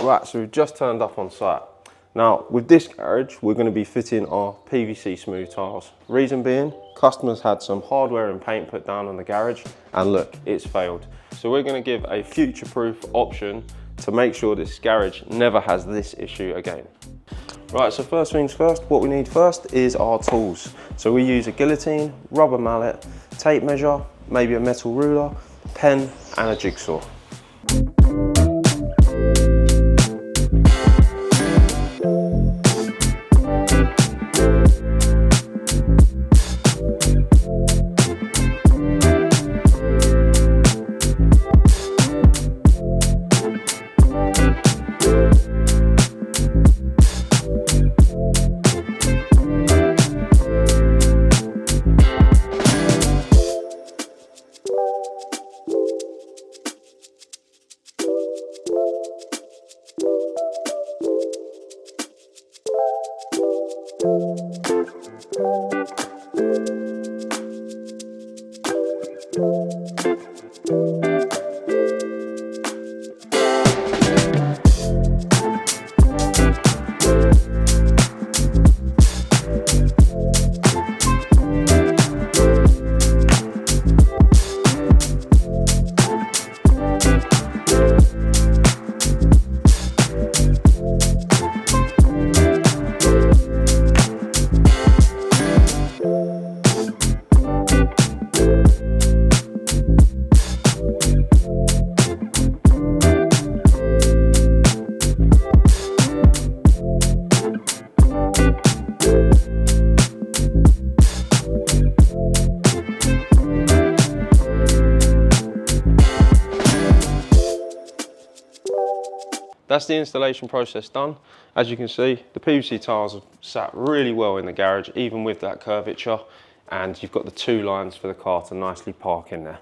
Right, so we've just turned up on site. Now, with this garage, we're going to be fitting our PVC smooth tiles. Reason being, customers had some hardware and paint put down on the garage, and look, it's failed. So we're going to give a future-proof option to make sure this garage never has this issue again. Right, so first things first, what we need first is our tools. So we use a guillotine, rubber mallet, tape measure, maybe a metal ruler, pen, and a jigsaw. That's the installation process done. As you can see, the PVC tiles have sat really well in the garage, even with that curvature, and you've got the two lines for the car to nicely park in there.